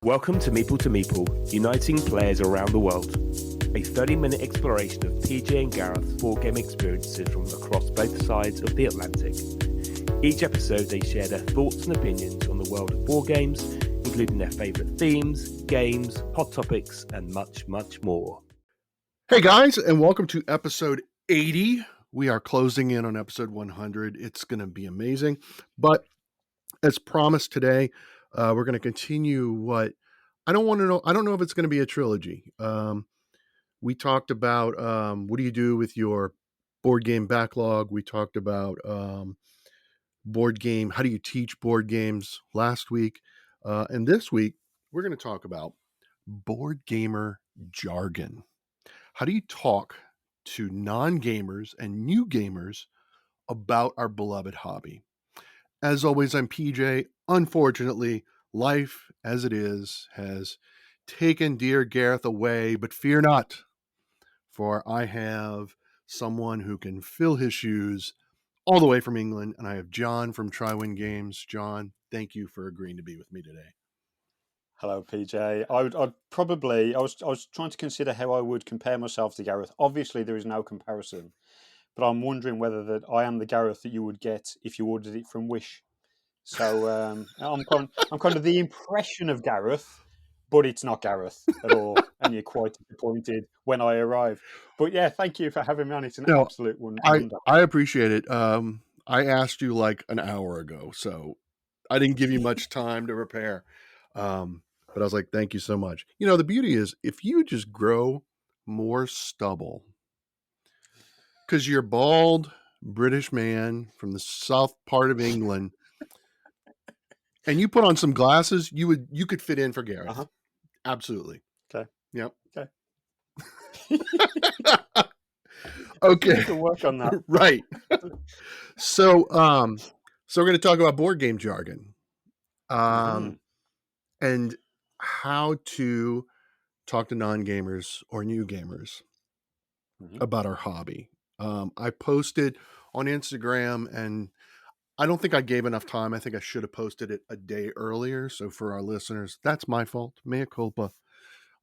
Welcome to Meeple, uniting players around the world. A 30-minute exploration of PJ and Gareth's boardgame experiences from across both sides of the Atlantic. Each episode they share their thoughts and opinions on the world of board games, including their favourite themes, games, hot topics, and much, much more. Hey guys, and welcome to episode 80. We are closing in on episode 100. It's going to be amazing. But as promised today, we're going to continue what I don't know if it's going to be a trilogy. We talked about what do you do with your board game backlog. We talked about board game, how do you teach board games last week. And this week, we're going to talk about board gamer jargon. How do you talk to non-gamers and new gamers about our beloved hobby? As always, I'm PJ. Unfortunately, life as it is has taken dear Gareth away, but fear not, for I have someone who can fill his shoes all the way from England, and I have Jon from Trywin Games. Jon, thank you for agreeing to be with me today. Hello, PJ. I was trying to consider how I would compare myself to Gareth. Obviously, there is no comparison, but I'm wondering whether that I am the Gareth that you would get if you ordered it from Wish. So I'm kind of the impression of Gareth, but it's not Gareth at all, and you're quite disappointed when I arrive. But yeah, thank you for having me on. It's an absolute wonder. I appreciate it. I asked you like an hour ago, so I didn't give you much time to prepare. But I was like, thank you so much. You know, the beauty is if you just grow more stubble, because you're a bald British man from the south part of England, and you put on some glasses, you could fit in for Gareth. Uh-huh. Absolutely. Okay. Yep. Okay. Okay. We can work on that. Right. So we're going to talk about board game jargon. And how to talk to non-gamers or new gamers about our hobby. I posted on Instagram, and I don't think I gave enough time. I think I should have posted it a day earlier. So for our listeners, that's my fault. Mea culpa.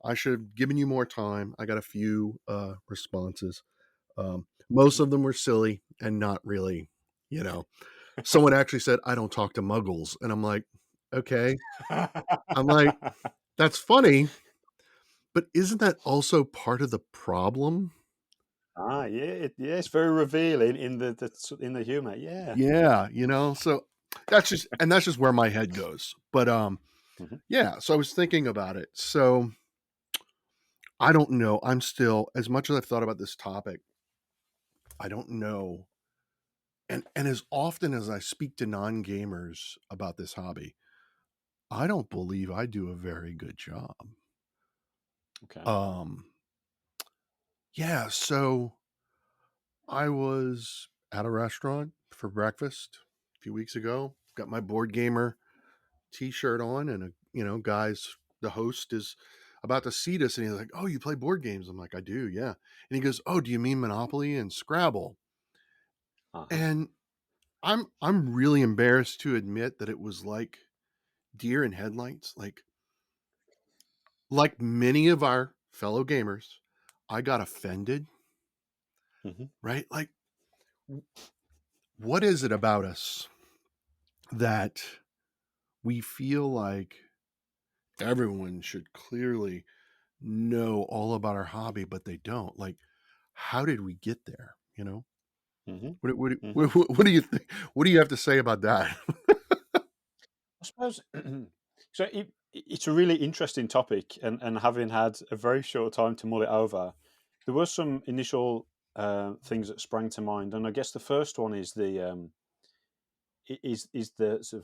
I should have given you more time. I got a few responses. Most of them were silly and not really, Someone actually said, I don't talk to muggles. And I'm like, okay. I'm like, that's funny, but isn't that also part of the problem? Yeah, it's very revealing in the humor. Yeah, so that's just where my head goes. But yeah, so I was thinking about it. So I don't know. I'm still, as much as I've thought about this topic, I don't know. And as often as I speak to non-gamers about this hobby, I don't believe I do a very good job. Okay. Yeah, so I was at a restaurant for breakfast a few weeks ago. Got my board gamer t-shirt on, and the host is about to seat us, and he's like, "Oh, you play board games?" I'm like, "I do, yeah." And he goes, "Oh, do you mean Monopoly and Scrabble?" And I'm really embarrassed to admit that it was like deer in headlights. Like many of our fellow gamers, I got offended. Right? Like, what is it about us that we feel like everyone should clearly know all about our hobby, but they don't? Like, how did we get there? What do you think? What do you have to say about that? I suppose so. It's a really interesting topic, and having had a very short time to mull it over, there were some initial things that sprang to mind, and I guess the first one is the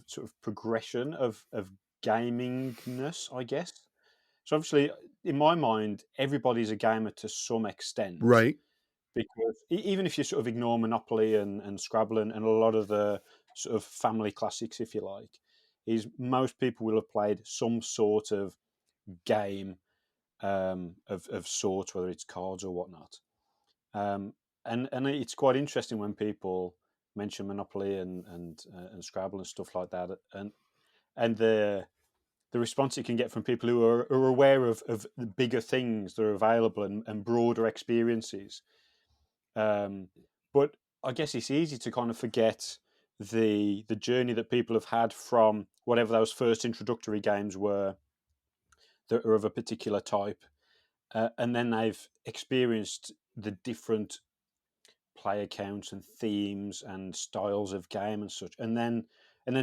sort of progression of gamingness, I guess. So obviously, in my mind, everybody's a gamer to some extent, Right. because even if you sort of ignore Monopoly and Scrabble and a lot of the sort of family classics, if you like, is most people will have played some sort of game of sorts, whether it's cards or whatnot. And it's quite interesting when people mention Monopoly and Scrabble and stuff like that, and the response you can get from people who are aware of the bigger things that are available and broader experiences. But I guess it's easy to kind of forget the journey that people have had from whatever those first introductory games were that are of a particular type, and then they've experienced the different player counts and themes and styles of game and such, and then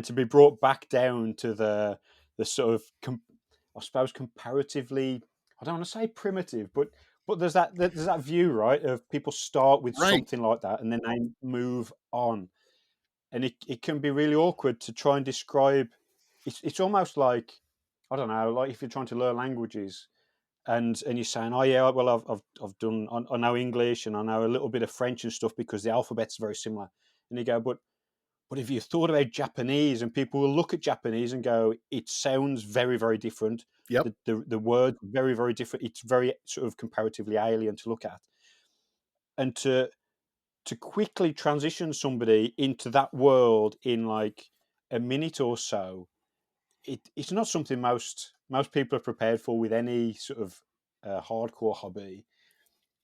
to be brought back down to the sort of I suppose comparatively, I don't want to say primitive, but there's that view, right, of people start with Right. something like that and then they move on, and it can be really awkward to try and describe. It's almost like, I don't know, like if you're trying to learn languages and you're saying, oh yeah, well I've done, I know English and I know a little bit of French and stuff because the alphabet's very similar, and you go, but if you thought about Japanese, and people will look at Japanese and go, it sounds very, very different. Yep. The word very, very different. It's very sort of comparatively alien to look at, and to quickly transition somebody into that world in like a minute or so, it's not something most people are prepared for with any sort of hardcore hobby.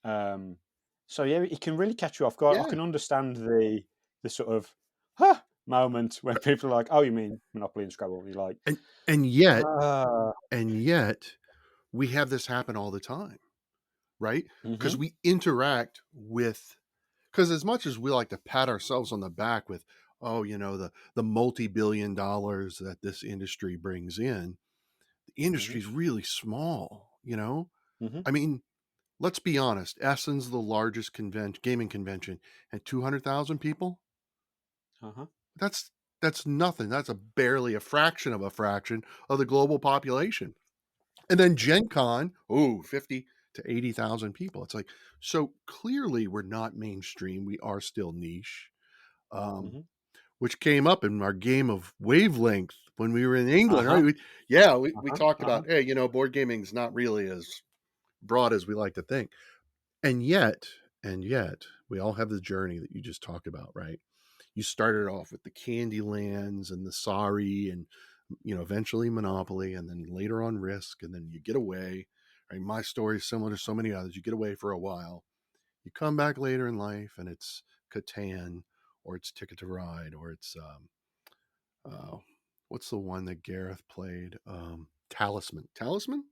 Um, so yeah, it can really catch you off guard. I Yeah. can understand the sort of huh moment when people are like, "Oh, you mean Monopoly and Scrabble?" You're like, And and yet "Ah, and yet we have this happen all the time, right? Because mm-hmm, we interact with, because as much as we like to pat ourselves on the back with, oh, the multi-billion dollars that this industry brings in, the mm-hmm, industry's really small. mm-hmm, I mean, let's be honest. Essen's the largest gaming convention, and 200,000 people. uh-huh, That's that's nothing. That's barely a fraction of the global population. And then Gen Con, 50 to 80,000 people. It's like, so clearly we're not mainstream. We are still niche. Um, mm-hmm, which came up in our game of Wavelength when we were in England, uh-huh, right? We uh-huh, talked uh-huh, about, hey, board gaming is not really as broad as we like to think. And yet, we all have the journey that you just talked about, right? You started off with the Candylands and the Sorry, and eventually Monopoly, and then later on Risk, and then you get away. Right? My story is similar to so many others. You get away for a while, you come back later in life, and it's Catan, or it's Ticket to Ride, or it's uh, what's the one that Gareth played? Talisman,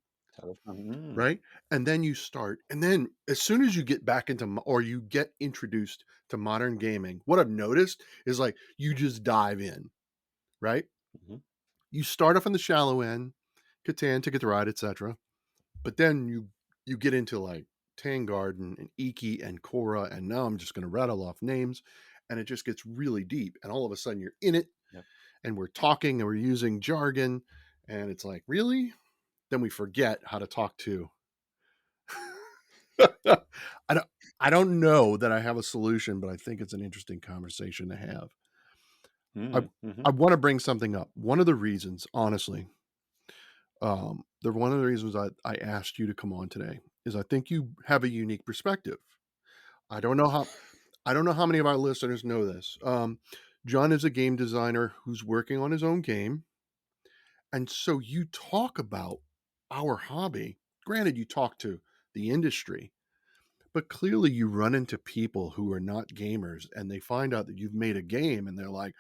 mm, right? And then you start, and then as soon as you get back into, or you get introduced to modern gaming, what I've noticed is like you just dive in, right? mm-hmm, You start off in the shallow end, Catan, Ticket to Ride, etc. But then you get into like Tangarden and Iki and Korra, and now I'm just going to rattle off names, and it just gets really deep, and all of a sudden you're in it, yep, and we're talking and we're using jargon, and it's like, really? Then we forget how to talk to. I don't I don't know that I have a solution, but I think it's an interesting conversation to have. I mm-hmm, I want to bring something up. One of the reasons, honestly, one of the reasons I asked you to come on today is I think you have a unique perspective. I don't know how I don't know how many of our listeners know this. John is a game designer who's working on his own game, and so you talk about our hobby. Granted, you talk to the industry, but clearly you run into people who are not gamers, and they find out that you've made a game, and they're like,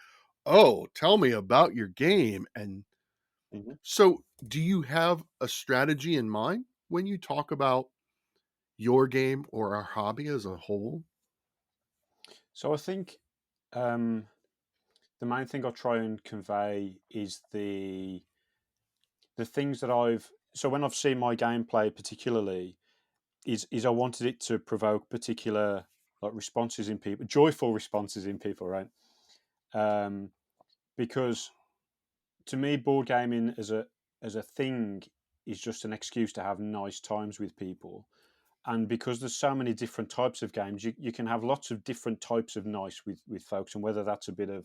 "Oh, tell me about your game." And mm-hmm. so, do you have a strategy in mind when you talk about your game or our hobby as a whole? So I think um, the main thing I try and convey is the things that I've, so when I've seen my gameplay particularly, is I wanted it to provoke particular like responses in people, joyful responses in people, right? Um, because to me, board gaming as a thing is just an excuse to have nice times with people. And because there's so many different types of games, you can have lots of different types of nice with folks, and whether that's a bit of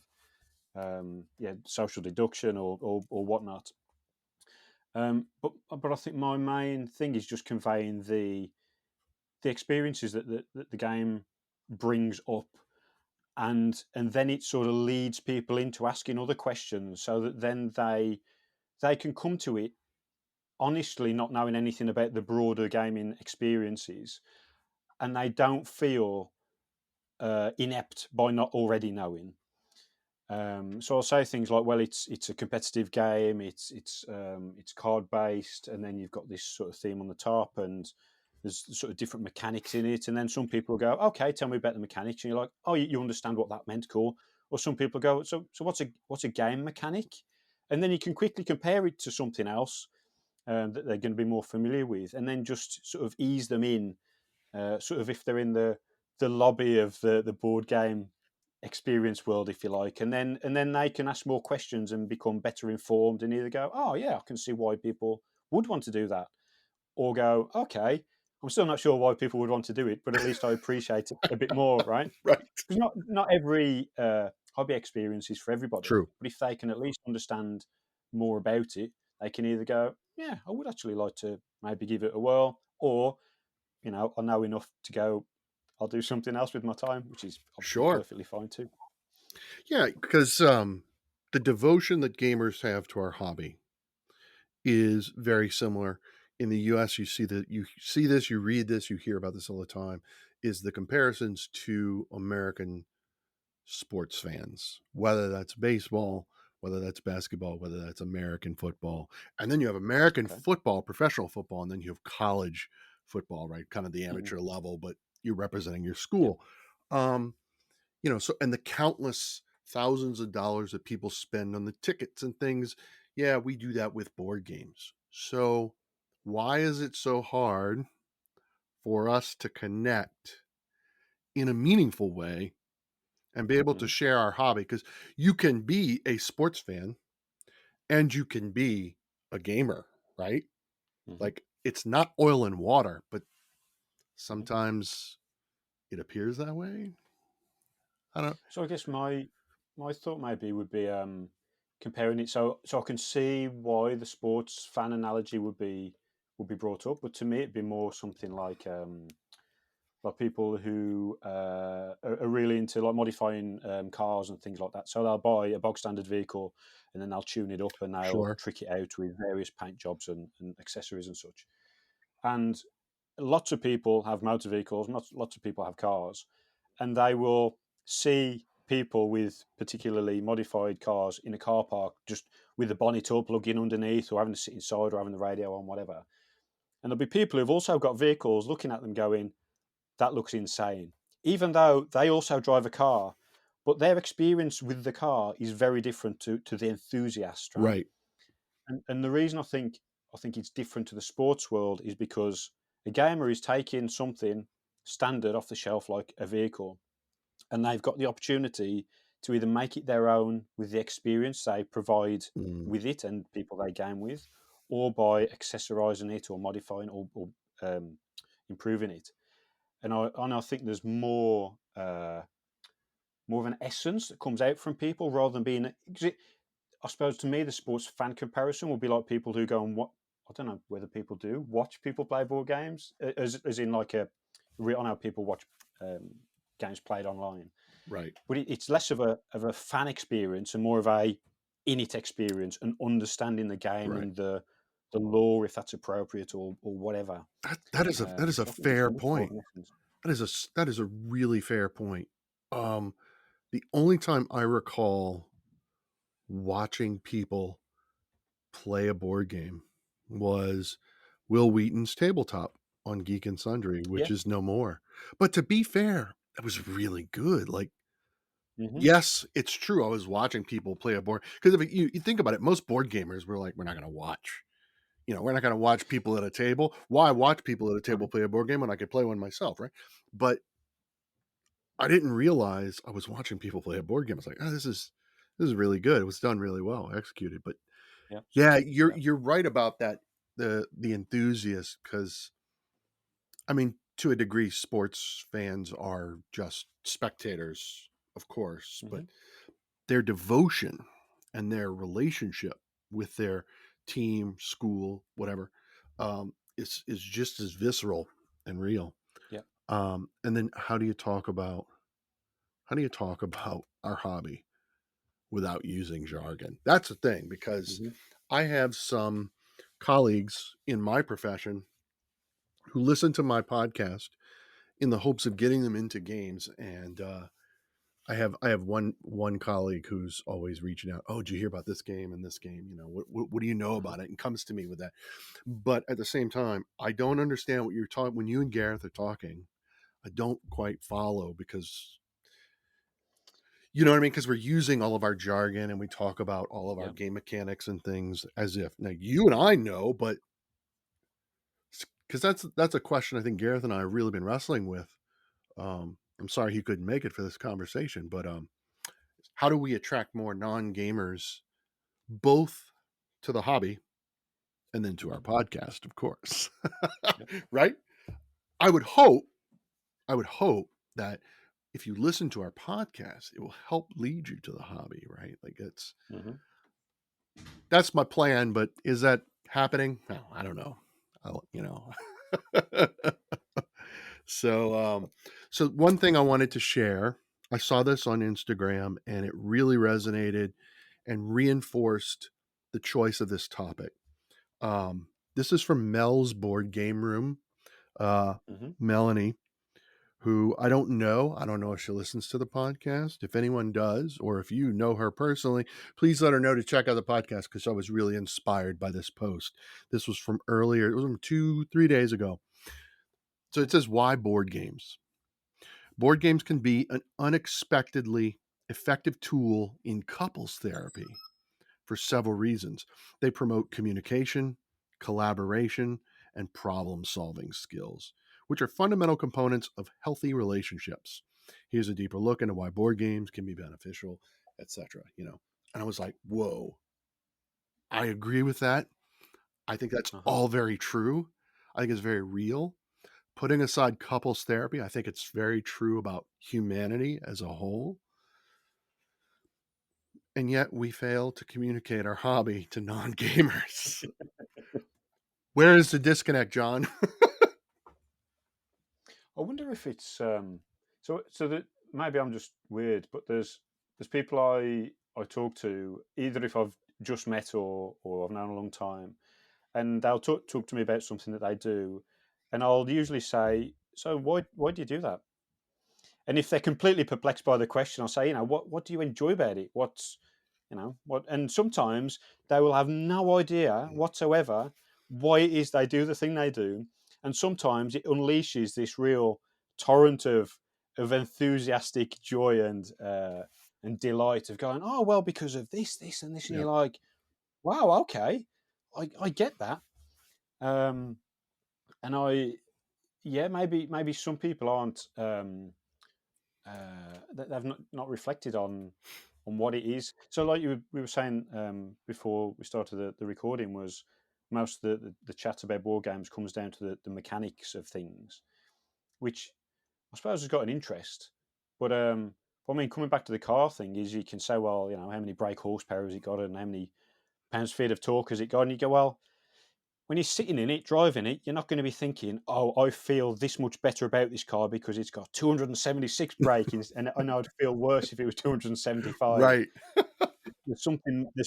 social deduction or whatnot. But I think my main thing is just conveying the experiences that the game brings up, and then it sort of leads people into asking other questions, so that then they can come to it honestly not knowing anything about the broader gaming experiences, and they don't feel inept by not already knowing. So I'll say things like, "Well, it's a competitive game. It's card based, and then you've got this sort of theme on the top, and there's sort of different mechanics in it." And then some people go, "Okay, tell me about the mechanics," and you're like, "Oh, you understand what that meant, cool." Or some people go, "So what's a game mechanic?" And then you can quickly compare it to something else that they're going to be more familiar with, and then just sort of ease them in, sort of if they're in the lobby of the board game experience world, if you like, and then they can ask more questions and become better informed, and either go, "Oh yeah, I can see why people would want to do that," or go, "Okay, I'm still not sure why people would want to do it, but at least I appreciate it a bit more," right? Right. Because not every hobby experience is for everybody, True. but if they can at least understand more about it, they can either go, "Yeah, I would actually like to maybe give it a whirl," or I know enough to go, I'll do something else with my time, which is obviously Sure. perfectly fine too. Yeah, because the devotion that gamers have to our hobby is very similar. In the US, you see this, you read this, you hear about this all the time, is the comparisons to American sports fans, whether that's baseball, whether that's basketball, whether that's American football. And then you have American Okay. football, professional football, and then you have college football, right? Kind of the Mhm. amateur level, but you're representing your Yeah. school. Um, so and the countless thousands of dollars that people spend on the tickets and things. Yeah, we do that with board games. So why is it so hard for us to connect in a meaningful way and be able to Mhm. share our hobby? Because you can be a sports fan and you can be a gamer, right? Mhm. Like it's not oil and water, but Mhm. sometimes it appears that way. I don't. So I guess my thought maybe would be comparing it. So I can see why the sports fan analogy would be brought up, but to me it'd be more something like people who are really into like modifying cars and things like that. So they'll buy a bog standard vehicle and then they'll tune it up and they'll Sure. trick it out with various paint jobs and accessories and such. And lots of people have motor vehicles, lots of people have cars, and they will see people with particularly modified cars in a car park just with the bonnet up, lugging underneath, or having to sit inside, or having the radio on, whatever. And there'll be people who've also got vehicles looking at them going, that looks insane. Even though they also drive a car, but their experience with the car is very different to the enthusiast, right? Right. And the reason I think it's different to the sports world is because a gamer is taking something standard off the shelf like a vehicle, and they've got the opportunity to either make it their own with the experience they provide Mm, with it and people they game with, or by accessorizing it or modifying or improving it. And I think there's more of an essence that comes out from people rather than being. I suppose to me, the sports fan comparison would be like people who go and what I don't know whether people do watch people play board games, as in like I know people watch um, games played online, right. but it's less of a fan experience and more of a in it experience and understanding the game Right. and the lore if that's appropriate or whatever. That is a So I think there's fair much more of point. an essence. That is a really fair point. Um, the only time I recall watching people play a board game was Will Wheaton's tabletop on Geek and Sundry, which Yeah. is no more. But to be fair, it was really good. Like, Hmm. yes, it's true. I was watching people play a board because if you think about it, most board gamers were like, we're not going to watch. We're not going to watch people at a table. Why watch people at a table play a board game when I could play one myself, right? But I didn't realize I was watching people play a board game. I was like, oh, this is really good. It was done really well, executed. But Yeah. yeah, you're Yeah. you're right about that. The enthusiast, because I mean, to a degree, sports fans are just spectators, of course, but Hmm. their devotion and their relationship with their team, school, whatever, is just as visceral and real. Yeah. And then how do you talk about our hobby without using jargon? That's the thing, because Hmm. I have some colleagues in my profession who listen to my podcast in the hopes of getting them into games. And I have one colleague who's always reaching out. Oh, did you hear about this game and this game? You know, what do you know Mhm. about it? And comes to me with that. But at the same time, I don't understand what you're talking when you and Gareth are talking. I don't quite follow because you know what I mean? Because we're using all of our jargon and we talk about all of our Yeah. game mechanics and things as if now you and I know, but because that's a question I think Gareth and I have really been wrestling with. I'm sorry he couldn't make it for this conversation, but how do we attract more non-gamers both to the hobby and then to our Mhm. podcast, of course. Yep. Right? I would hope, I would hope that if you listen to our podcast, it will help lead you to the hobby, right? Like Mhm. that's my plan, but is that happening? No, I don't know. You know. So so one thing I wanted to share, I saw this on Instagram and it really resonated and reinforced the choice of this topic. This is from Mel's Board Game Room. Mhm. Melanie, who I don't know. I don't know if she listens to the podcast. If anyone does, or if you know her personally, please let her know to check out the podcast because I was really inspired by this post. This was from earlier, it was from 2, 3 days ago. So it says, why board games? Board games can be an unexpectedly effective tool in couples therapy for several reasons. They promote communication, collaboration, and problem solving skills, which are fundamental components of healthy relationships. Here's a deeper look into why board games can be beneficial, etc. You know, and I was like, whoa, I agree with that. I think that's Uh-huh. all very true. I think it's very real. Putting aside couples therapy, I think it's very true about humanity as a whole. And yet we fail to communicate our hobby to non gamers. Where is the disconnect, John? I wonder if it's so that maybe I'm just weird, but there's people I talk to either if I've just met or I've known a long time, and they'll talk to me about something that they do, and I'll usually say, "So why do you do that?" And if they're completely perplexed by the question, I'll say, what do you enjoy about it? What's what? And sometimes they will have no idea whatsoever why it is they do the thing they do, and sometimes it unleashes this real torrent of enthusiastic joy and delight of going, oh well, because of this, and this, and Yeah. you're like, wow, okay, I get that. Um, and yeah, maybe some people aren't. They've not reflected on what it is. So, like we were saying before we started the recording, was most of the chat about board games comes down to the mechanics of things, which I suppose has got an interest. But I mean, coming back to the car thing, is you can say, well, how many brake horsepower has it got, and how many pounds feet of torque has it got, and you go, well, when you're sitting in it, driving it, you're not going to be thinking, "Oh, I feel this much better about this car because it's got 276 braking, and I know I'd feel worse if it was 275." Right. There's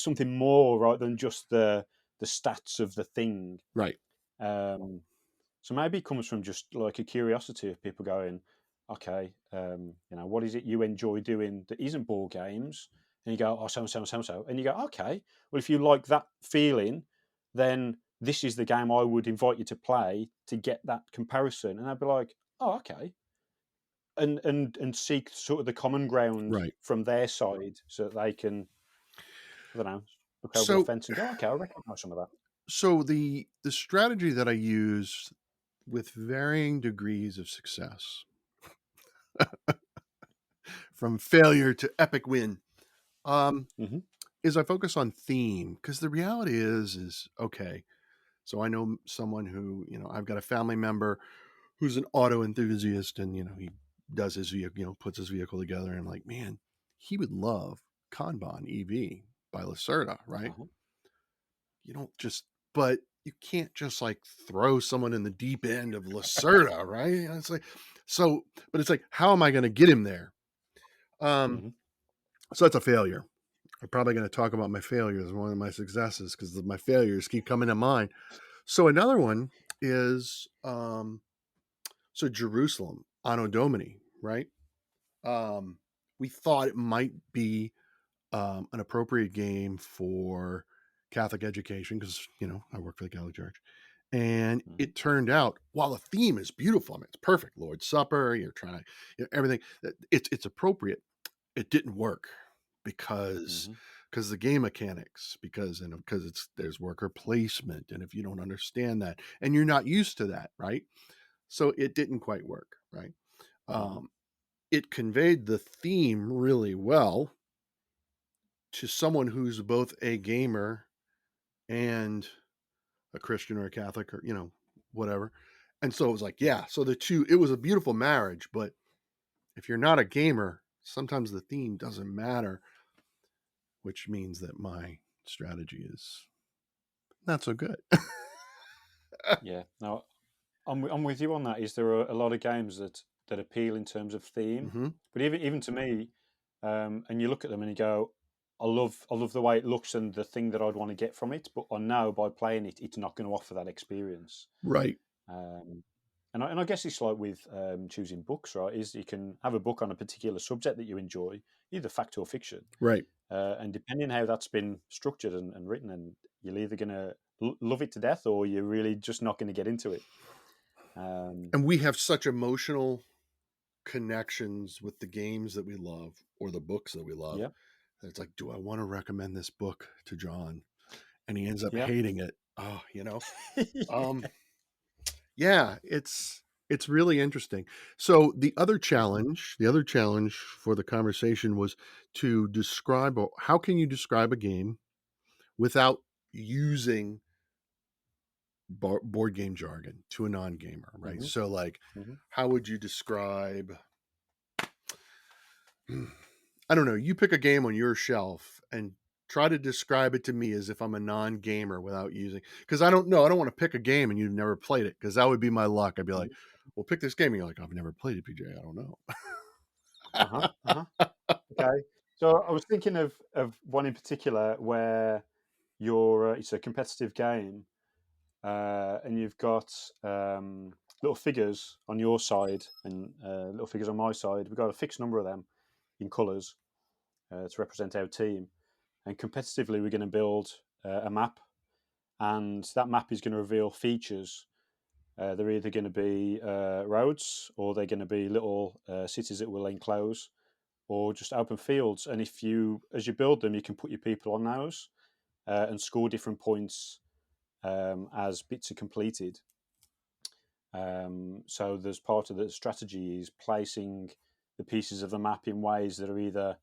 something more right than just the stats of the thing. Right. Um, so maybe it comes from just like a curiosity of people going, "Okay, what is it you enjoy doing that isn't board games?" And you go, "Oh, so and so and so and so," and you go, "Okay, well, if you like that feeling, then." This is the game I would invite you to play to get that comparison. And I'd be like, oh, okay. And seek sort of the common ground Right. from their side so that they can, I don't know, look over the So fence and go, okay, I recognize some of that. so the strategy that I use with varying degrees of success, from failure to epic win, um, Hmm. is I focus on theme because the reality is okay. So I know someone who, I've got a family member who's an auto enthusiast and, he does his vehicle, puts his vehicle together. And I'm like, man, he would love Kanban EV by Lacerda, right? Uh-huh. You don't just, but you can't just like throw someone in the deep end of Lacerda, right? And it's like, so, but it's like, how am I going to get him there? Um, Hmm. so that's a failure. I'm probably going to talk about my failures, one of my successes, because my failures keep coming to mind. So another one is so Jerusalem, Anno Domini, right? We thought it might be an appropriate game for Catholic education because I work for the Catholic Church, and it turned out while the theme is beautiful, I mean it's perfect. Lord's Supper, you're trying to everything. It's appropriate. It didn't work because the game mechanics because there's worker placement, and if you don't understand that and you're not used to that, right? So it didn't quite work, right? It conveyed the theme really well to someone who's both a gamer and a Christian or a Catholic or whatever. And so it was like, yeah, so it was a beautiful marriage, but if you're not a gamer, sometimes the theme doesn't matter, which means that my strategy is not so good. Yeah. Now, I'm with you on that. Is there are a lot of games that appeal in terms of theme, but even to me, and you look at them and you go, I love the way it looks and the thing that I'd want to get from it, but I know by playing it, it's not going to offer that experience. Right. And I guess it's like with choosing books, right? Is you can have a book on a particular subject that you enjoy, either fact or fiction, Right. and depending how that's been structured and written, and you're either going to love it to death or you're really just not going to get into it. And we have such emotional connections with the games that we love or the books that we love. Yeah. It's like, do I want to recommend this book to John? And he ends up Yeah. hating it. Yeah, it's really interesting. So the other challenge for the conversation was to describe how can you describe a game without using board game jargon to a non-gamer, right? So like, how would you describe? I don't know. You pick a game on your shelf and try to describe it to me as if I'm a non-gamer without using, because I don't know. I don't want to pick a game and you've never played it, because that would be my luck. I'd be like, well, pick this game. And you're like, I've never played it, PJ. I don't know. Okay. So I was thinking of one in particular where it's a competitive game, and you've got little figures on your side and little figures on my side. We've got a fixed number of them in colours to represent our team. And competitively, we're going to build a map, and that map is going to reveal features. They're either going to be roads, or they're going to be little cities that will enclose, or just open fields. And as you build them, you can put your people on those and score different points as bits are completed. So there's part of the strategy is placing the pieces of the map in ways that are either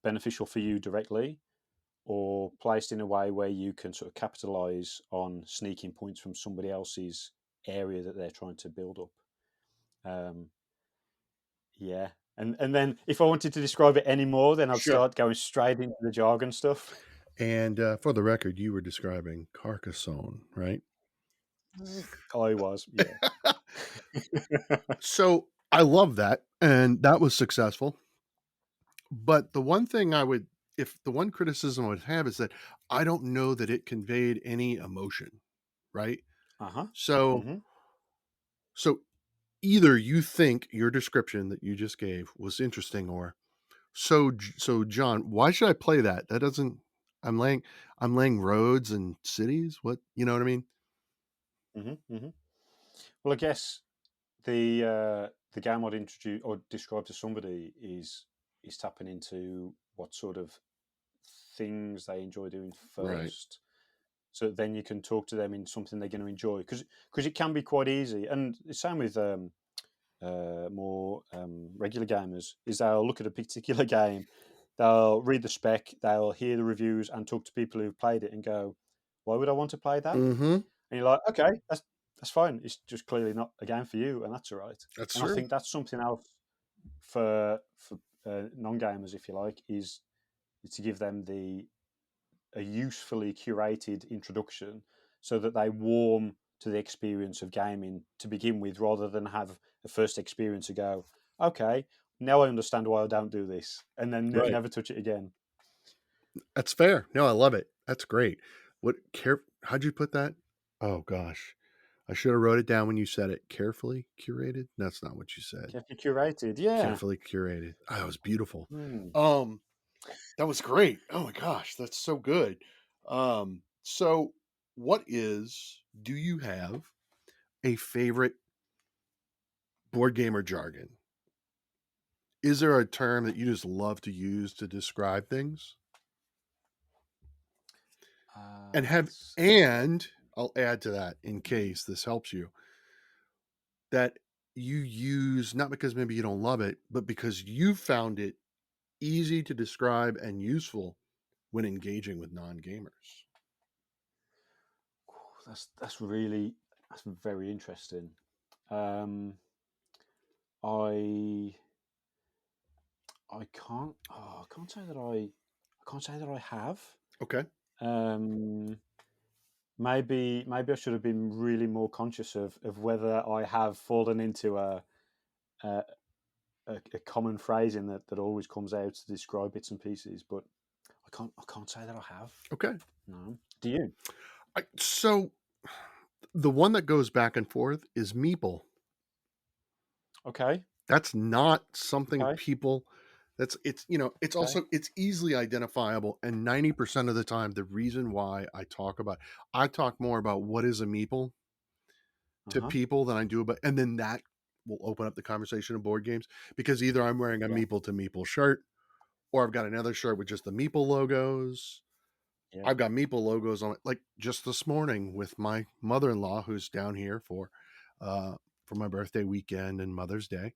beneficial for you directly, or placed in a way where you can sort of capitalize on sneaking points from somebody else's area that they're trying to build up. Yeah. And then if I wanted to describe it any more, then I'd start going straight into the jargon stuff. And for the record, you were describing Carcassonne, right? I was, yeah. So I love that, and that was successful. But the one criticism I would have is that I don't know that it conveyed any emotion, right? So either you think your description that you just gave was interesting, or so John, why should I play that? That doesn't. I'm laying roads and cities. What, you know what I mean? Well, I guess the game I'd introduce or describe to somebody is tapping into what sort of things they enjoy doing first. Right. So then you can talk to them in something they're going to enjoy, because it can be quite easy. And the same with more regular gamers is they'll look at a particular game, they'll read the spec, they'll hear the reviews, and talk to people who've played it and go, "Why would I want to play that?" And you're like, "Okay, that's fine. It's just clearly not a game for you, and that's all right." That's and true. I think that's something else for non-gamers, if you like, is to give them a usefully curated introduction so that they warm to the experience of gaming to begin with, rather than have a first experience to go, okay, now I understand why I don't do this, and then Right. never touch it again. That's fair. No, I love it. That's great. How'd you put that? Oh gosh. I should have wrote it down when you said it. Carefully curated? That's not what you said. Carefully curated, yeah. Carefully curated. Oh, it was beautiful. Hmm. Um, that was great. Oh my gosh, that's so good. So do you have a favorite board gamer jargon? Is there a term that you just love to use to describe things? And Let's see. I'll add to that in case this helps you, that you use not because maybe you don't love it, but because you found it easy to describe and useful when engaging with non-gamers. That's very interesting. Um, I I can't say that I have. Okay. Um, maybe I should have been really more conscious of whether I have fallen into a, a common phrasing that always comes out to describe bits and pieces, but I can't say that I have. Okay. No. Do you? So the one that goes back and forth is meeple. Okay. That's not something Okay. people it's it's Okay. also it's easily identifiable, and 90% of the time the reason why I talk more about what is a meeple to Uh-huh. people than I do about, and then that will open up the conversation of board games, because either I'm wearing a Yeah. meeple to meeple shirt, or I've got another shirt with just the meeple logos. Yeah. I've got meeple logos on it. Like just this morning with my mother-in-law, who's down here for my birthday weekend and Mother's Day.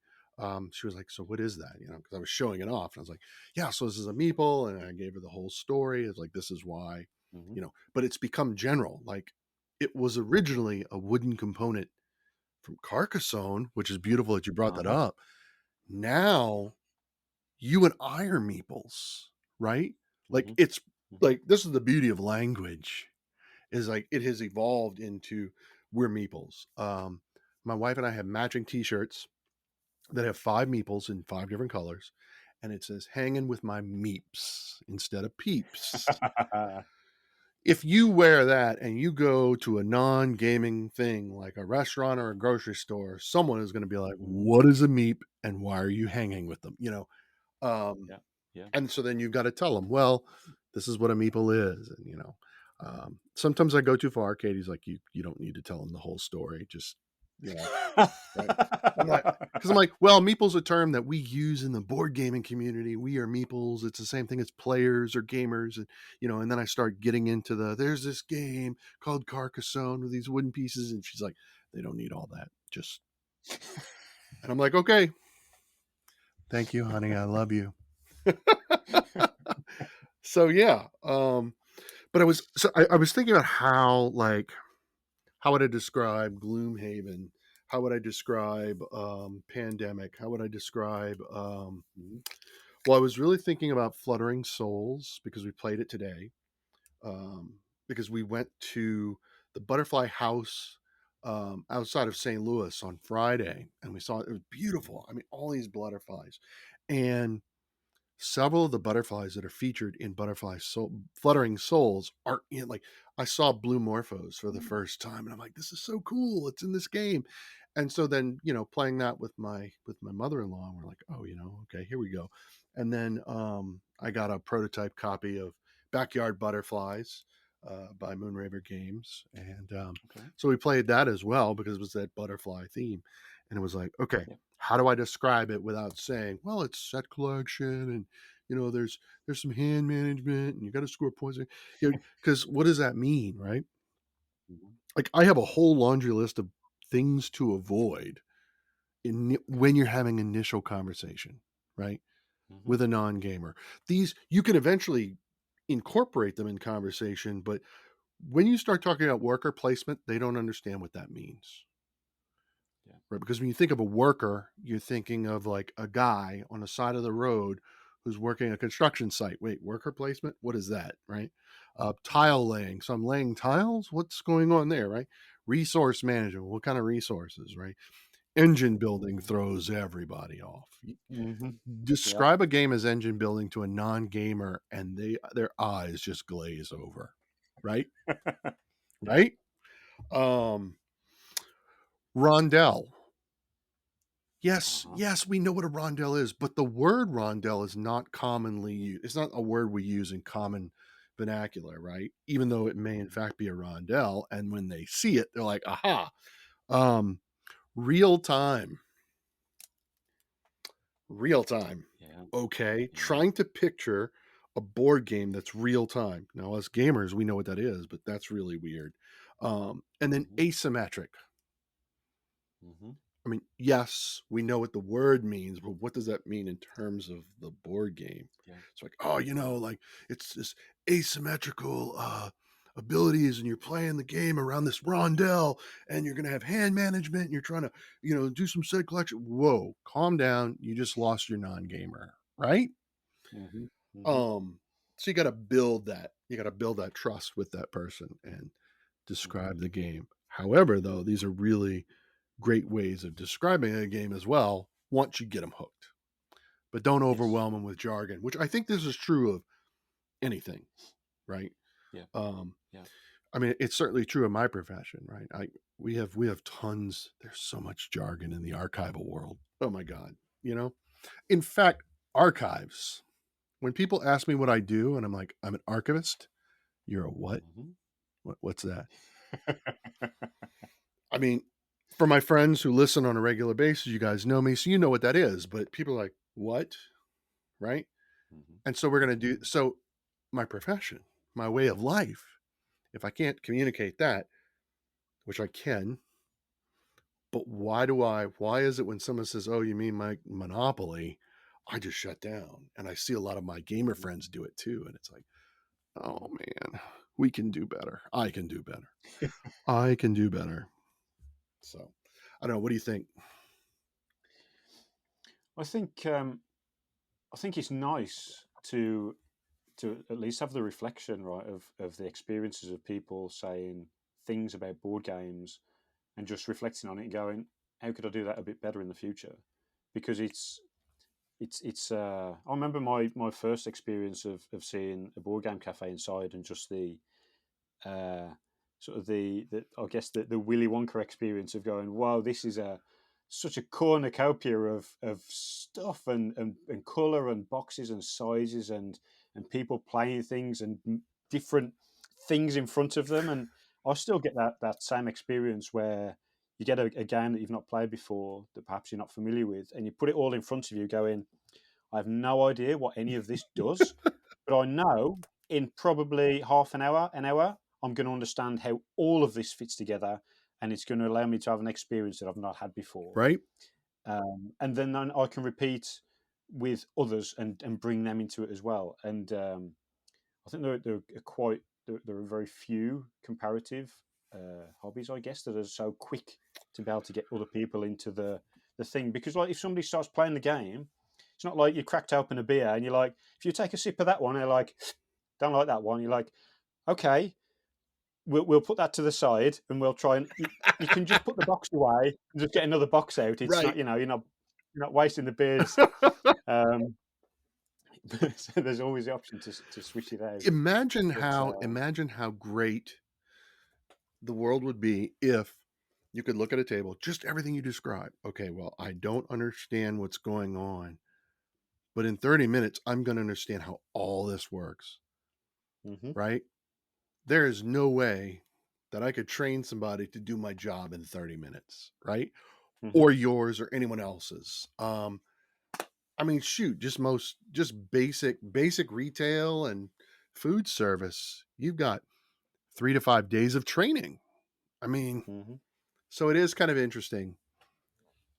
She was like, "So what is that?" Because I was showing it off, and I was like, "Yeah, so this is a meeple," and I gave her the whole story. It's like, this is why, Hmm. But it's become general. Like it was originally a wooden component from Carcassonne, which is beautiful that you brought that Uh-huh. up. Now you and I are meeples, right? Like Hmm. it's Hmm. like this is the beauty of language, is like it has evolved into we're meeples. My wife and I have matching t-shirts that have 5 meeples in 5 different colors, and it says hanging with my meeps instead of peeps. If you wear that and you go to a non-gaming thing like a restaurant or a grocery store, someone is going to be like, Hmm. what is a meep and why are you hanging with them? Um, Yeah. Yeah. and so then you've got to tell them, well, this is what a meeple is. And, sometimes I go too far. Katie's like, you don't need to tell them the whole story. Just, right. I'm like, well, meeple's a term that we use in the board gaming community. We are meeples. It's the same thing as players or gamers. And then I start getting into there's this game called Carcassonne with these wooden pieces. And she's like, they don't need all that. And I'm like, okay, thank you, honey. I love you. So yeah. But I was thinking about how would I describe Gloomhaven? How would I describe Pandemic? How would I describe Mhm. well, I was really thinking about Fluttering Souls because we played it today. Because we went to the Butterfly House outside of St. Louis on Friday, and we saw it. It was beautiful. I mean, all these butterflies, and several of the butterflies that are featured in Fluttering Souls are in, like, I saw blue morphos for the first time, and I'm like, this is so cool. It's in this game. And so then, playing that with my mother-in-law, we're like, oh, okay, here we go. And then I got a prototype copy of Backyard Butterflies by Moonraver Games. And Okay. so we played that as well because it was that butterfly theme. And it was like, okay, Yeah. how do I describe it without saying, well, it's set collection and there's some hand management and you got to score points, because what does that mean, right? Mhm. Like I have a whole laundry list of things to avoid when you're having initial conversation, right, Mhm. with a non-gamer. These you can eventually incorporate them in conversation, but when you start talking about worker placement, they don't understand what that means. Yeah. Right, because when you think of a worker, you're thinking of like a guy on the side of the road who's working a construction site. Wait, worker placement? What is that? Right? Mhm. Tile laying. So I'm laying tiles. What's going on there? Right? Resource management. What kind of resources? Right? Engine building throws everybody off. Mm-hmm. Describe a game as engine building to a non-gamer, and their eyes just glaze over, right? Right? Rondel. Yes, we know what a rondel is, but the word rondel is not commonly used. It's not a word we use in common vernacular, right? Even though it may in fact be a rondel, and when they see it, they're like, aha. Real time. Yeah. Okay. Trying to picture a board game that's real time. Now, as gamers, we know what that is, but that's really weird. And then asymmetric. I mean, yes, we know what the word means, but what does that mean in terms of the board game? Yeah. It's like, oh, like it's this asymmetrical abilities, and you're playing the game around this rondel, and you're going to have hand management, and you're trying to, do some set collection. Whoa, calm down. You just lost your non-gamer, right? So you got to build that. You got to build that trust with that person and describe the game. However, though, these are really great ways of describing a game as well once you get them hooked. But don't overwhelm them with jargon, which I think this is true of anything, right? Yeah. I mean, it's certainly true in my profession, right? We have tons. There's so much jargon in the archival world. Oh my God, In fact, archives. When people ask me what I do, and I'm like, I'm an archivist. You're a what? What's that? I mean, for my friends who listen on a regular basis, you guys know me, so you know what that is. But people are like, what? Right? And so we're going to do, so my profession, my way of life, if I can't communicate that, which I can, but why is it when someone says, oh, you mean my Monopoly, I just shut down. And I see a lot of my gamer friends do it too. And it's like, oh man, we can do better. I can do better. I can do better. So I don't know. What do you think? I think it's nice to at least have the reflection, right, of the experiences of people saying things about board games and just reflecting on it and going, how could I do that a bit better in the future? Because it's I remember my first experience of seeing a board game cafe inside, and just the sort of the I guess the Willy Wonka experience of going, wow, this is such a cornucopia of stuff and color and boxes and sizes and people playing things and different things in front of them. And I still get that same experience where you get a game that you've not played before, that perhaps you're not familiar with, and you put it all in front of you going, I have no idea what any of this does, but I know in probably half an hour, I'm going to understand how all of this fits together, and it's going to allow me to have an experience that I've not had before. Right. And then I can repeat with others and bring them into it as well. And I think there are very few comparative hobbies, I guess, that are so quick to be able to get other people into the thing. Because like if somebody starts playing the game, it's not like you cracked open a beer and you're like, if you take a sip of that one, they're like, don't like that one. You're like, okay, we'll put that to the side and we'll try and you can just put the box away and just get another box out. It's right. not, you're not wasting the beers. So there's always the option to switch it out. Imagine how great the world would be if you could look at a table, just everything you described. Okay, well, I don't understand what's going on, but in 30 minutes, I'm going to understand how all this works. Right? There is no way that I could train somebody to do my job in 30 minutes, right? Or yours or anyone else's. I mean, shoot, just basic retail and food service. You've got 3 to 5 days of training. I mean, so it is kind of interesting.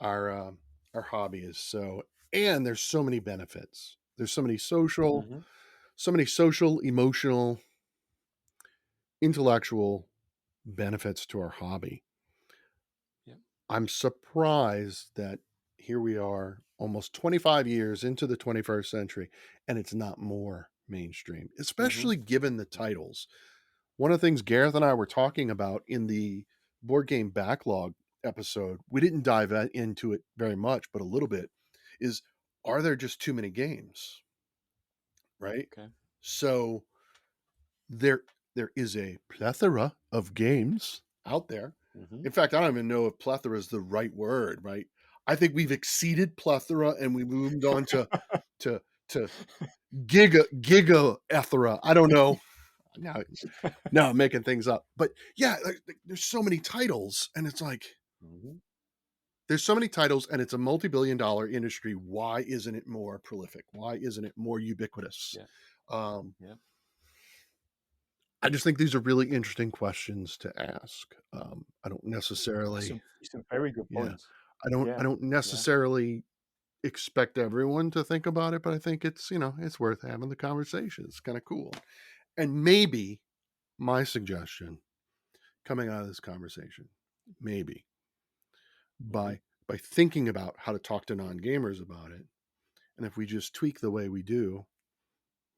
Our hobby is so, and there's so many benefits. There's so many social, emotional, intellectual benefits to our hobby. I'm surprised that here we are almost 25 years into the 21st century and it's not more mainstream, especially given the titles. One of the things Gareth and I were talking about in the board game backlog episode, we didn't dive into it very much, but a little bit, is are there just too many games? Right? Okay. So there is a plethora of games out there. Mm-hmm. In fact, I don't even know if plethora is the right word, right? I think we've exceeded plethora and we moved on to giga ethera. I don't know. Now I'm making things up. But yeah, there's so many titles, and it's like there's so many titles, and it's a multi-billion-dollar industry. Why isn't it more prolific? Why isn't it more ubiquitous? Yeah. I just think these are really interesting questions to ask. I don't necessarily. It's a very good point. I don't necessarily expect everyone to think about it, but I think it's it's worth having the conversation. It's kind of cool, and maybe my suggestion coming out of this conversation, maybe by thinking about how to talk to non-gamers about it, and if we just tweak the way we do,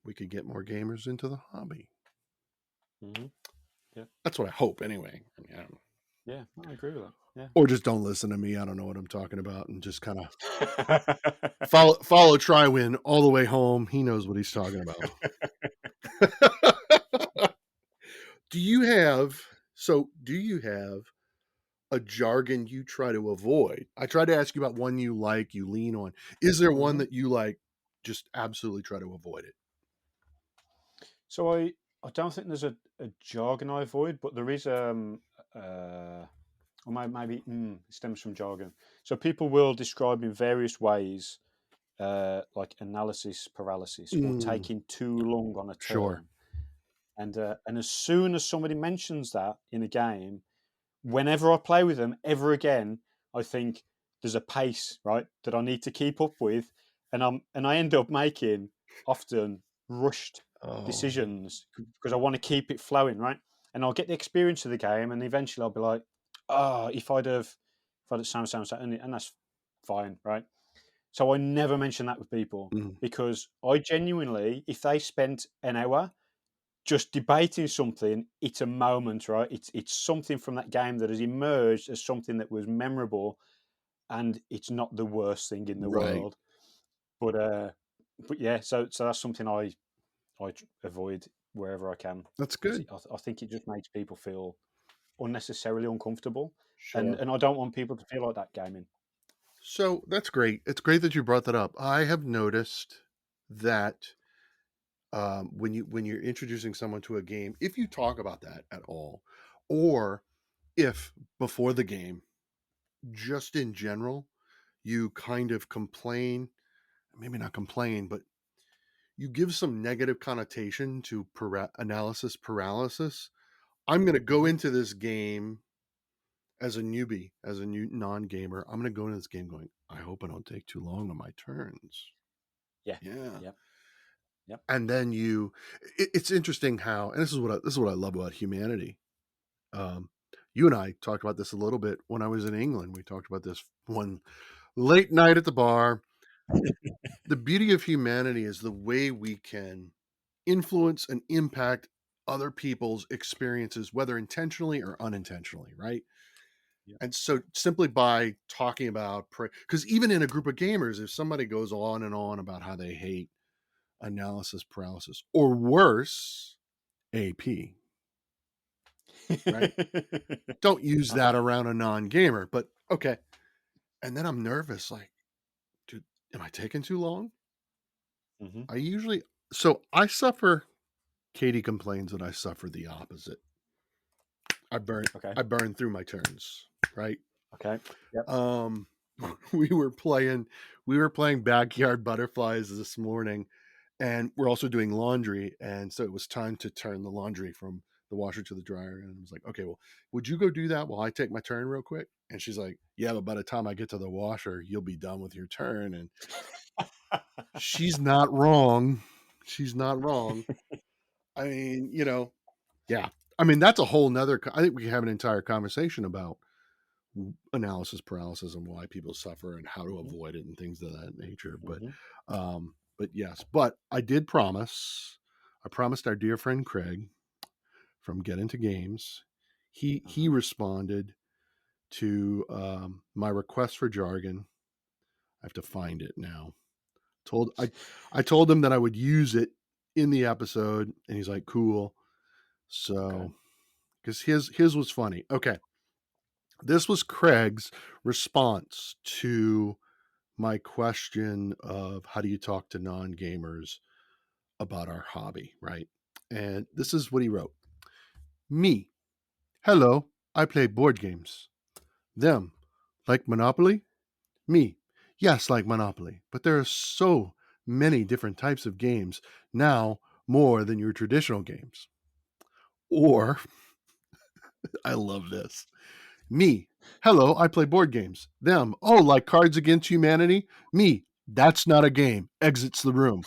we could get more gamers into the hobby. Yeah, that's what I hope anyway. I mean, yeah, I agree with that. Yeah. Or just don't listen to me. I don't know what I'm talking about, and just kind of follow Trywin all the way home. He knows what he's talking about. Do you have a jargon you try to avoid? I tried to ask you about one you like, you lean on. Is there one that you like, just absolutely try to avoid it? So I don't think there's a jargon I avoid, but there is or maybe it stems from jargon. So people will describe in various ways, like analysis paralysis or taking too long on a turn. Sure. And as soon as somebody mentions that in a game, whenever I play with them ever again, I think there's a pace, right, that I need to keep up with, and I end up making often rushed decisions because I want to keep it flowing, right? And I'll get the experience of the game, and eventually I'll be like, if I'd have sound, and that's fine, right? So I never mention that with people because I genuinely, if they spent an hour just debating something, it's a moment, right? It's something from that game that has emerged as something that was memorable, and it's not the worst thing in the world. But yeah, so that's something I avoid wherever I can. That's good. I think it just makes people feel unnecessarily uncomfortable, Sure. and I don't want people to feel like that gaming. So that's great. It's great that you brought that up. I have noticed that when you're introducing someone to a game, if you talk about that at all, or if before the game, just in general, you kind of complain, maybe not complain, but you give some negative connotation to analysis paralysis. I'm going to go into this game as a newbie, as a new non-gamer. I'm going to go into this game going, I hope I don't take too long on my turns. Yeah. And then it's interesting how, and this is what I love about humanity. You and I talked about this a little bit when I was in England. We talked about this one late night at the bar. The beauty of humanity is the way we can influence and impact other people's experiences, whether intentionally or unintentionally, right? Yeah. And so simply by talking about, because even in a group of gamers, if somebody goes on and on about how they hate analysis paralysis, or worse, AP, right? Don't use that around a non-gamer, but okay. And then I'm nervous, like, dude, am I taking too long? I suffer. Katie complains that I suffer the opposite. I burn through my turns, right? Okay. Yep. We were playing Backyard Butterflies this morning, and we're also doing laundry, and so it was time to turn the laundry from the washer to the dryer, and I was like, okay, well, would you go do that while I take my turn real quick? And she's like, yeah, but by the time I get to the washer, you'll be done with your turn. And she's not wrong. I mean, yeah. I mean, that's a whole nother, I think we can have an entire conversation about analysis paralysis and why people suffer and how to avoid it and things of that nature. But yes, but I promised our dear friend Craig from Get Into Games, he responded to my request for jargon. I have to find it now. I told him that I would use it in the episode, and he's like, "Cool." So, because his was funny. Okay, this was Craig's response to my question of how do you talk to non-gamers about our hobby, right? And this is what he wrote. Me. Hello, I play board games. Them. Like Monopoly? Me. Yes, like Monopoly. But there are so many different types of games now, more than your traditional games. Or, I love this. Me. Hello, I play board games. Them. Oh, like Cards Against Humanity? Me. That's not a game. Exits the room.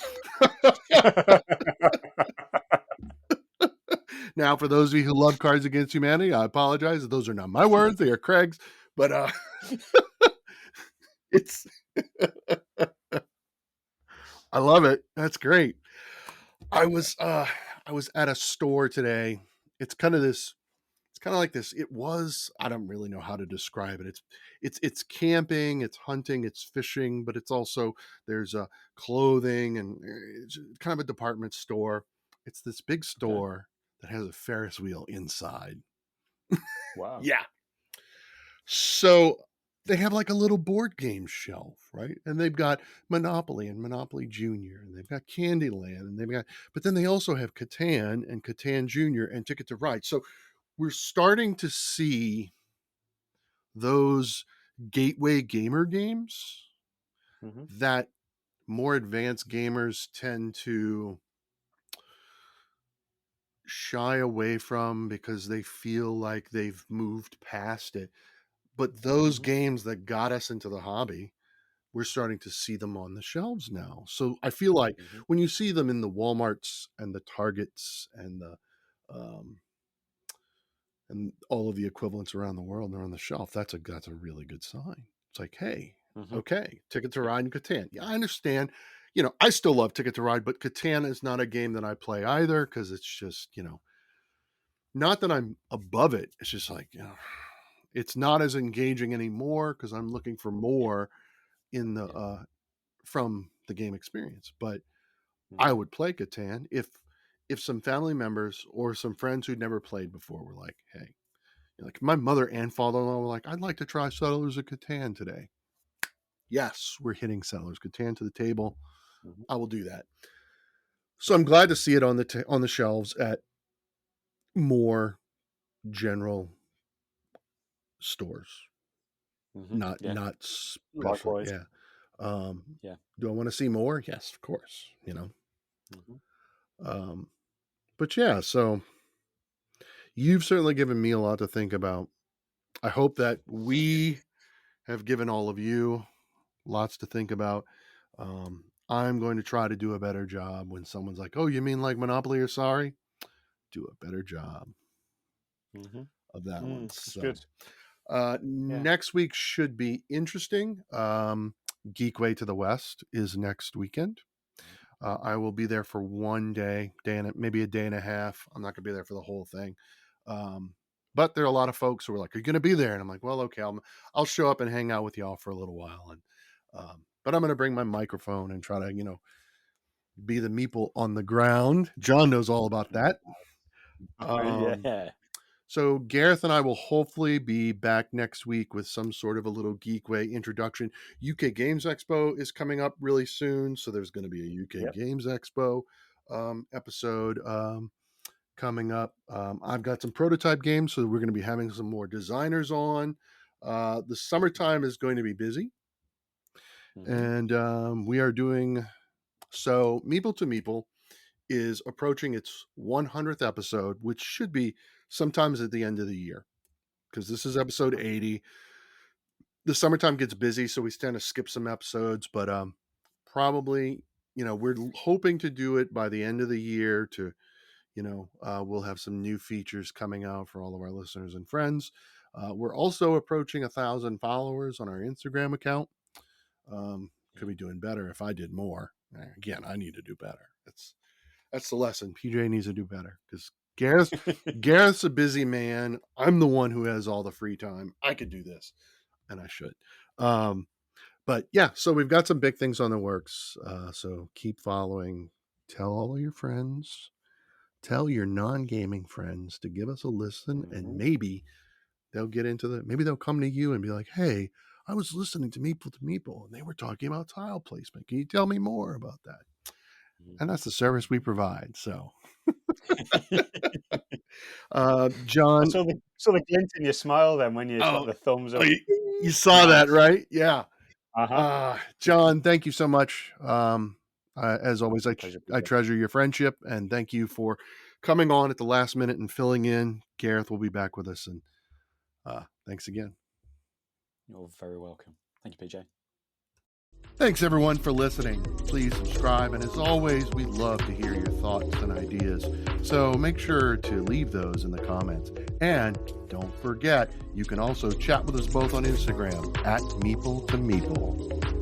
Now, for those of you who love Cards Against Humanity, I apologize. Those are not my words. They are Craig's. But it's... I love it. That's great. I was at a store today. It's kind of like this. It was, I don't really know how to describe it. It's camping, it's hunting, it's fishing, but it's also there's clothing, and it's kind of a department store. It's this big store that has a Ferris wheel inside. Wow. Yeah. So they have like a little board game shelf, right? And they've got Monopoly and Monopoly Junior, and they've got Candyland, and but then they also have Catan and Catan Junior and Ticket to Ride. So we're starting to see those gateway gamer games that more advanced gamers tend to shy away from because they feel like they've moved past it. But those games that got us into the hobby, we're starting to see them on the shelves now. So I feel like when you see them in the Walmarts and the Targets and the and all of the equivalents around the world, they're on the shelf. That's a really good sign. It's like, hey, okay, Ticket to Ride and Catan. Yeah, I understand. I still love Ticket to Ride, but Catan is not a game that I play either because it's just, not that I'm above it. It's just like, it's not as engaging anymore because I'm looking for more in the from the game experience. But I would play Catan if some family members or some friends who'd never played before were like, hey, like my mother and father-in-law were like, I'd like to try Settlers of Catan today. Yes, we're hitting Settlers of Catan to the table. I will do that. So I'm glad to see it on the shelves at more general stores. Not special. Likewise. Yeah. Do I want to see more? Yes, of course. But yeah, so you've certainly given me a lot to think about. I hope that we have given all of you lots to think about. I'm going to try to do a better job when someone's like, oh, you mean like Monopoly or Sorry? Do a better job of that one. So good. Next week should be interesting. Geekway to the West is next weekend. I will be there for one day, maybe a day and a half. I'm not going to be there for the whole thing. But there are a lot of folks who are like, are you going to be there? And I'm like, well, okay, I'll show up and hang out with y'all for a little while. And but I'm going to bring my microphone and try to, be the meeple on the ground. John knows all about that. So Gareth and I will hopefully be back next week with some sort of a little Geekway introduction. UK Games Expo is coming up really soon, so there's going to be a UK Games Expo episode coming up. I've got some prototype games, so we're going to be having some more designers on. The summertime is going to be busy, and we are doing so. Meeple to Meeple is approaching its 100th episode, which should be sometimes at the end of the year, because this is episode 80. The summertime gets busy, so we tend to skip some episodes, but probably, we're hoping to do it by the end of the year to, we'll have some new features coming out for all of our listeners and friends. We're also approaching 1,000 followers on our Instagram account. Could be doing better if I did more. Again, I need to do better. That's the lesson. PJ needs to do better because Gareth's a busy man. I'm the one who has all the free time. I could do this, and I should. But yeah, so we've got some big things on the works. So keep following. Tell all of your friends. Tell your non-gaming friends to give us a listen, and maybe they'll get into maybe they'll come to you and be like, hey, I was listening to Meeple to Meeple, and they were talking about tile placement. Can you tell me more about that? And that's the service we provide. So, John, I saw the glint in your smile then when you got the thumbs up. You saw that, right? Yeah. Uh-huh. John, thank you so much. As always, I treasure your friendship, and thank you for coming on at the last minute and filling in. Gareth will be back with us, and thanks again. You're very welcome. Thank you, PJ. Thanks, everyone, for listening. Please subscribe, and as always, we'd love to hear your thoughts and ideas. So make sure to leave those in the comments. And don't forget, you can also chat with us both on Instagram at Meeple to Meeple.